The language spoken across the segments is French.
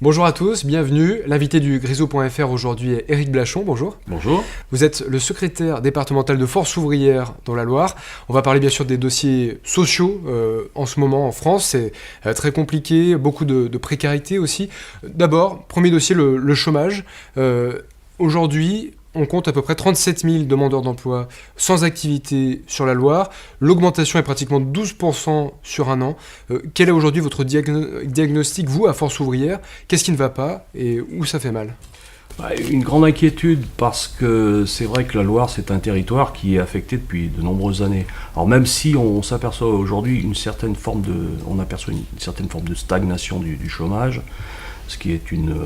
Bonjour à tous, bienvenue. L'invité du Grisot.fr aujourd'hui est Éric Blachon, bonjour. Bonjour. Vous êtes le secrétaire départemental de Force ouvrière dans la Loire. On va parler bien sûr des dossiers sociaux en ce moment en France. C'est très compliqué, beaucoup de précarité aussi. D'abord, premier dossier, le chômage. Aujourd'hui, on compte à peu près 37 000 demandeurs d'emploi sans activité sur la Loire. L'augmentation est pratiquement de 12% sur un an. Quel est aujourd'hui votre diagnostic, vous, à Force ouvrière? Qu'est-ce qui ne va pas et où ça fait mal? Une grande inquiétude parce que c'est vrai que la Loire, c'est un territoire qui est affecté depuis de nombreuses années. Alors même si on s'aperçoit aujourd'hui on aperçoit une certaine forme de stagnation du chômage, ce qui est une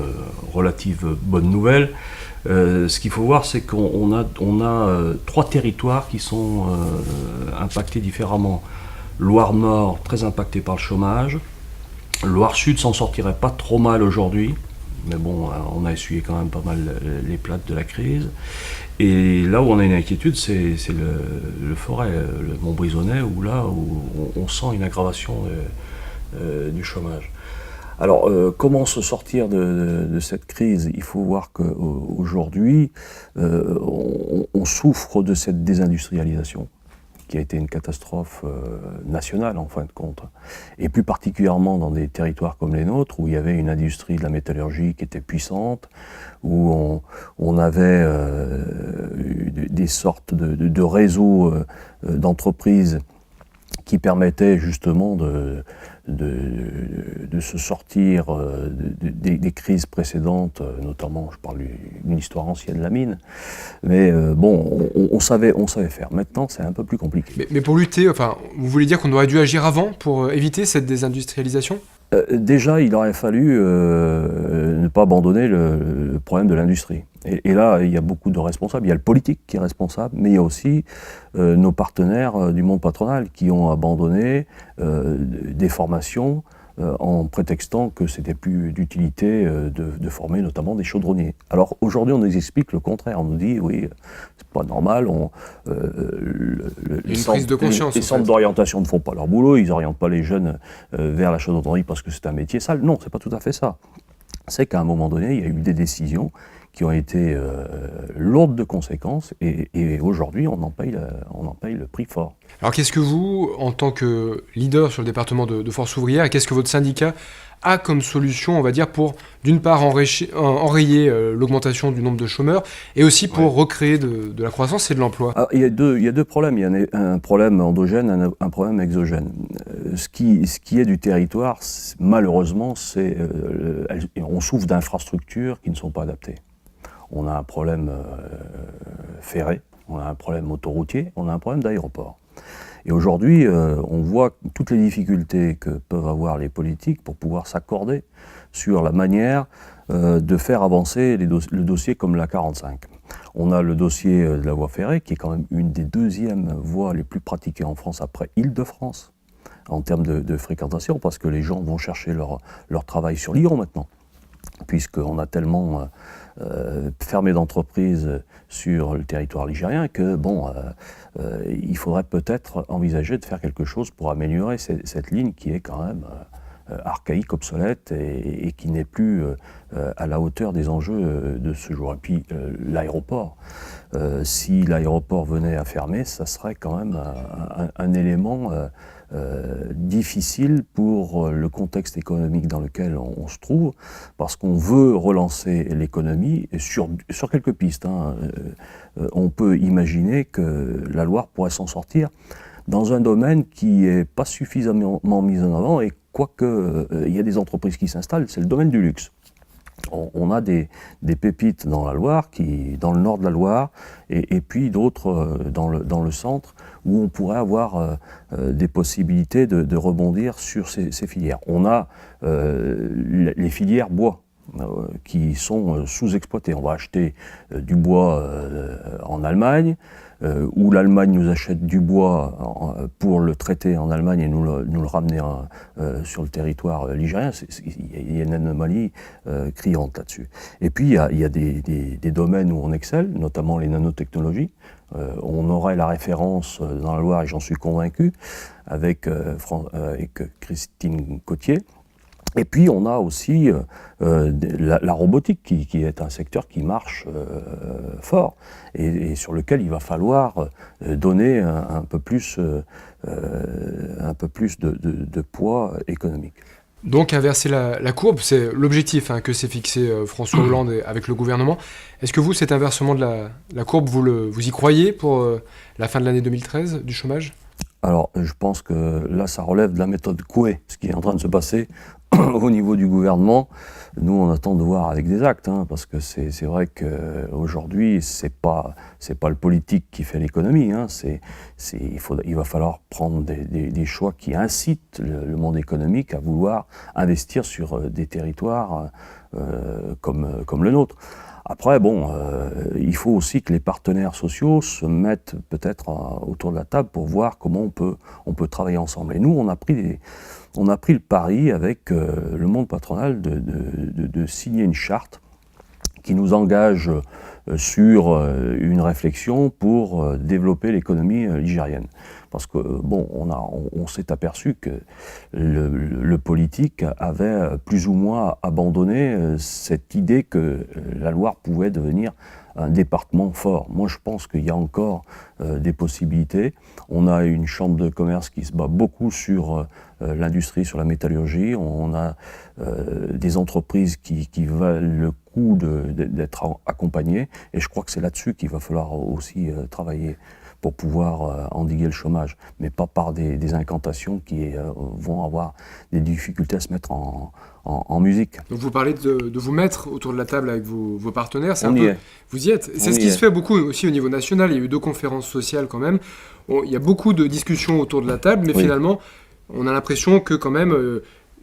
relative bonne nouvelle. Ce qu'il faut voir, c'est qu'on a trois territoires qui sont impactés différemment. Loire-Nord, très impacté par le chômage. Loire-Sud s'en sortirait pas trop mal aujourd'hui, mais bon, on a essuyé quand même pas mal les plates de la crise. Et là où on a une inquiétude, c'est le Forez, le Montbrisonnais, où on sent une aggravation du chômage. Alors, comment se sortir de cette crise? Il faut voir qu'aujourd'hui, on souffre de cette désindustrialisation, qui a été une catastrophe nationale en fin de compte. Et plus particulièrement dans des territoires comme les nôtres, où il y avait une industrie de la métallurgie qui était puissante, où on avait des sortes de réseaux d'entreprises qui permettaient justement de se sortir des crises précédentes, notamment, je parle d'une histoire ancienne, la mine. Mais on savait faire. Maintenant, c'est un peu plus compliqué. Mais pour lutter, vous voulez dire qu'on aurait dû agir avant pour éviter cette désindustrialisation? Déjà, il aurait fallu ne pas abandonner le problème de l'industrie. Et là, il y a beaucoup de responsables. Il y a le politique qui est responsable, mais il y a aussi nos partenaires du monde patronal qui ont abandonné des formations en prétextant que c'était plus d'utilité de former notamment des chaudronniers. Alors aujourd'hui, on nous explique le contraire. On nous dit, oui, c'est pas normal, Une prise de conscience. Les centres d'orientation ne font pas leur boulot, ils n'orientent pas les jeunes vers la chaudronnerie parce que c'est un métier sale. Non, c'est pas tout à fait ça. C'est qu'à un moment donné, il y a eu des décisions qui ont été lourdes de conséquences et aujourd'hui, on en paye le prix fort. Alors qu'est-ce que vous, en tant que leader sur le département de Force ouvrière, qu'est-ce que votre syndicat a comme solution, on va dire, pour d'une part enrayer l'augmentation du nombre de chômeurs et aussi pour recréer de la croissance et de l'emploi? Alors, il y a deux problèmes. Il y a un problème endogène, un problème exogène. Ce qui est du territoire, malheureusement, on souffre d'infrastructures qui ne sont pas adaptées. On a un problème ferré, on a un problème autoroutier, on a un problème d'aéroport. Et aujourd'hui, on voit toutes les difficultés que peuvent avoir les politiques pour pouvoir s'accorder sur la manière de faire avancer le dossier comme la 45. On a le dossier de la voie ferrée, qui est quand même une des deuxièmes voies les plus pratiquées en France après Île-de-France, en termes de fréquentation, parce que les gens vont chercher leur travail sur Lyon maintenant, puisqu'on a tellement fermé d'entreprises sur le territoire ligérien que il faudrait peut-être envisager de faire quelque chose pour améliorer cette ligne qui est quand même archaïque, obsolète et qui n'est plus à la hauteur des enjeux de ce jour. Et puis l'aéroport, si l'aéroport venait à fermer, ça serait quand même un élément difficile pour le contexte économique dans lequel on se trouve, parce qu'on veut relancer l'économie sur quelques pistes. On peut imaginer que la Loire pourrait s'en sortir dans un domaine qui n'est pas suffisamment mis en avant, et quoique il y a des entreprises qui s'installent, c'est le domaine du luxe. On a des pépites dans la Loire, dans le nord de la Loire, et puis d'autres dans le centre, où on pourrait avoir des possibilités de rebondir sur ces filières. On a les filières bois qui sont sous-exploitées. On va acheter du bois en Allemagne, où l'Allemagne nous achète du bois pour le traiter en Allemagne et nous le ramener sur le territoire ligérien. Il y a une anomalie criante là-dessus. Et puis il y a des domaines où on excelle, notamment les nanotechnologies. On aurait la référence dans la Loire, et j'en suis convaincu, avec Christine Cotier, Et puis on a aussi la robotique qui est un secteur qui marche fort et sur lequel il va falloir donner un peu plus de poids économique. Donc inverser la courbe, c'est l'objectif que s'est fixé François Hollande avec le gouvernement. Est-ce que vous, cet inversement de la courbe, vous y croyez pour la fin de l'année 2013 du chômage ? Alors, je pense que là, ça relève de la méthode Coué, ce qui est en train de se passer au niveau du gouvernement. Nous, on attend de voir avec des actes, parce que c'est vrai qu'aujourd'hui, c'est pas le politique qui fait l'économie. Il va falloir prendre des choix qui incitent le monde économique à vouloir investir sur des territoires comme le nôtre. Après, il faut aussi que les partenaires sociaux se mettent peut-être autour de la table pour voir comment on peut travailler ensemble. Et nous, on a pris le pari avec le monde patronal de signer une charte qui nous engage sur une réflexion pour développer l'économie ligérienne. Parce que on s'est aperçu que le politique avait plus ou moins abandonné cette idée que la Loire pouvait devenir un département fort. Moi, je pense qu'il y a encore des possibilités. On a une chambre de commerce qui se bat beaucoup sur l'industrie, sur la métallurgie. On a des entreprises qui valent le coup d'être accompagnées. Et je crois que c'est là-dessus qu'il va falloir aussi travailler pour pouvoir endiguer le chômage, mais pas par des incantations qui vont avoir des difficultés à se mettre en musique. Donc vous parlez de vous mettre autour de la table avec vos partenaires, vous y êtes. C'est ce qui se fait beaucoup aussi au niveau national, il y a eu 2 conférences sociales quand même, il y a beaucoup de discussions autour de la table, mais finalement on a l'impression que quand même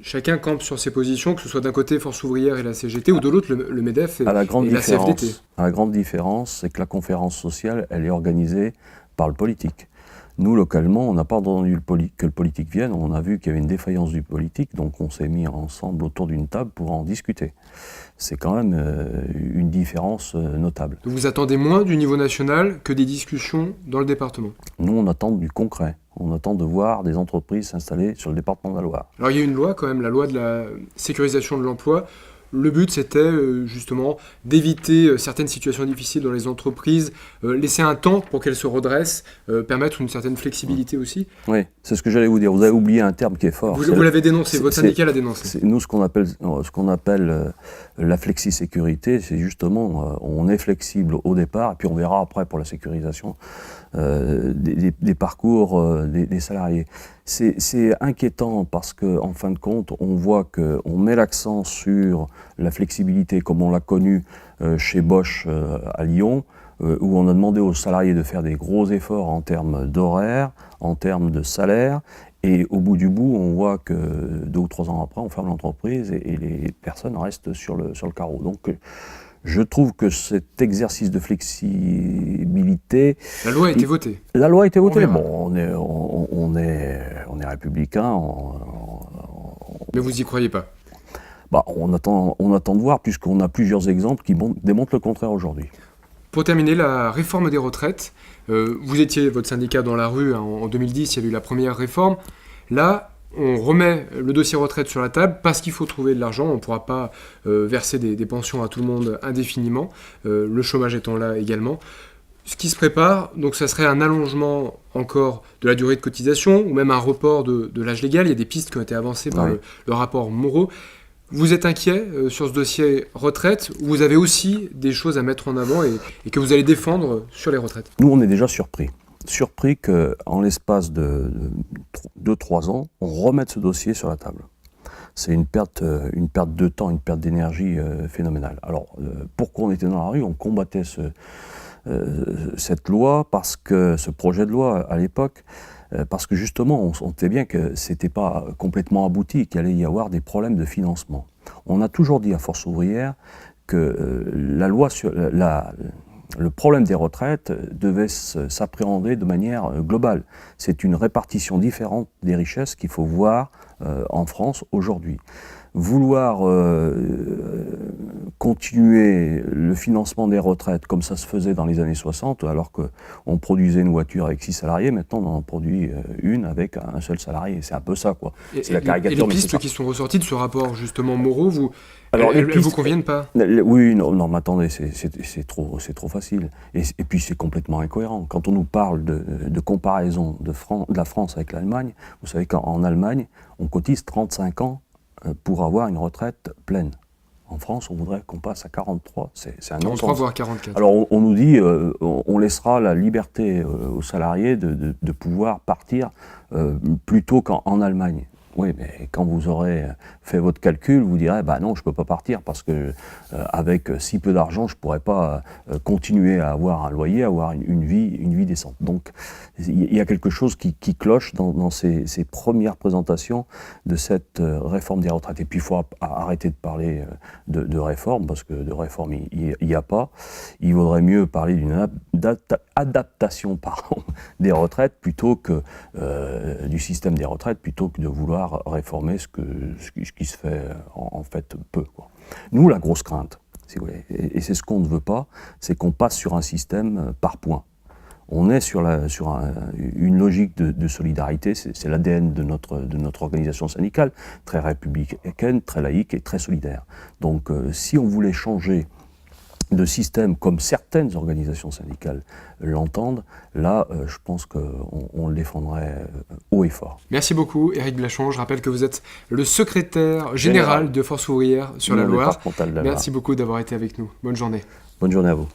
chacun campe sur ses positions, que ce soit d'un côté Force ouvrière et la CGT, ou de l'autre le MEDEF et la CFDT. La grande différence, c'est que la conférence sociale, elle est organisée par le politique. Nous, localement, on n'a pas entendu que le politique vienne, on a vu qu'il y avait une défaillance du politique, donc on s'est mis ensemble autour d'une table pour en discuter. C'est quand même une différence notable. Donc vous attendez moins du niveau national que des discussions dans le département ? Nous, on attend du concret. On attend de voir des entreprises s'installer sur le département de la Loire. Alors il y a une loi quand même, la loi de la sécurisation de l'emploi. Le but, c'était justement d'éviter certaines situations difficiles dans les entreprises, laisser un temps pour qu'elles se redressent, permettre une certaine flexibilité aussi. Oui, c'est ce que j'allais vous dire. Vous avez oublié un terme qui est fort. Vous l'avez dénoncé, votre syndicat l'a dénoncé. Nous, ce qu'on appelle la flexi-sécurité, c'est justement, on est flexible au départ, et puis on verra après pour la sécurisation des parcours des salariés. C'est inquiétant parce qu'en fin de compte, on voit qu'on met l'accent sur la flexibilité comme on l'a connu chez Bosch à Lyon, où on a demandé aux salariés de faire des gros efforts en termes d'horaire, en termes de salaire, et au bout du bout, on voit que 2 ou 3 ans après, on ferme l'entreprise et les personnes restent sur le carreau. Donc, je trouve que cet exercice de flexibilité... La loi a été votée. La loi a été votée. On est républicain. Mais vous n'y croyez pas ? On attend de voir, puisqu'on a plusieurs exemples qui démontrent le contraire aujourd'hui. Pour terminer, la réforme des retraites. Vous étiez, votre syndicat, dans la rue en 2010, il y a eu la première réforme. Là, on remet le dossier retraite sur la table parce qu'il faut trouver de l'argent. On ne pourra pas verser des pensions à tout le monde indéfiniment, le chômage étant là également. Ce qui se prépare, donc ça serait un allongement encore de la durée de cotisation ou même un report de l'âge légal. Il y a des pistes qui ont été avancées par le rapport Moreau. Vous êtes inquiet sur ce dossier retraite ou vous avez aussi des choses à mettre en avant et que vous allez défendre sur les retraites ? Nous, on est déjà surpris qu'en l'espace de 2-3 ans, on remette ce dossier sur la table. C'est une perte de temps, une perte d'énergie phénoménale. Alors, pourquoi on était dans la rue ? On combattait cette loi, ce projet de loi à l'époque, parce que justement, on sentait bien que c'était pas complètement abouti, qu'il allait y avoir des problèmes de financement. On a toujours dit à Force ouvrière que la loi sur le problème des retraites devait s'appréhender de manière globale. C'est une répartition différente des richesses qu'il faut voir en France aujourd'hui. Vouloir continuer le financement des retraites comme ça se faisait dans les années 60, alors qu'on produisait une voiture avec 6 salariés, maintenant on en produit une avec un seul salarié. C'est un peu ça, quoi. C'est la caricature. Et les pistes qui sont ressorties de ce rapport, justement, Moreau, alors, elles vous conviennent pas? Oui, non, mais attendez, c'est trop facile. Et puis c'est complètement incohérent. Quand on nous parle de comparaison de la France avec l'Allemagne, vous savez qu'en Allemagne, on cotise 35 ans pour avoir une retraite pleine. En France, on voudrait qu'on passe à 43, c'est un non-sens. 43 voire 44. Alors on nous dit, on laissera la liberté aux salariés de pouvoir partir plus tôt qu'en Allemagne. Oui, mais quand vous aurez fait votre calcul, vous direz, bah non, je ne peux pas partir parce que avec si peu d'argent, je ne pourrais pas continuer à avoir un loyer, avoir une vie décente. Donc, il y a quelque chose qui cloche dans ces premières présentations de cette réforme des retraites. Et puis, il faut arrêter de parler de réforme, parce que de réforme, il n'y a pas. Il vaudrait mieux parler d'une adaptation des retraites plutôt que du système des retraites, plutôt que de vouloir réformer ce qui se fait en fait peu, quoi. Nous, la grosse crainte, si vous voulez, et c'est ce qu'on ne veut pas, c'est qu'on passe sur un système par points. On est sur une logique de solidarité, c'est l'ADN de notre organisation syndicale, très républicaine, très laïque et très solidaire. Donc si on voulait changer de système comme certaines organisations syndicales l'entendent, là, je pense qu'on le défendrait haut et fort. Merci beaucoup, Éric Blachon. Je rappelle que vous êtes le secrétaire général de Force ouvrière sur la Loire. Merci beaucoup d'avoir été avec nous. Bonne journée. Bonne journée à vous.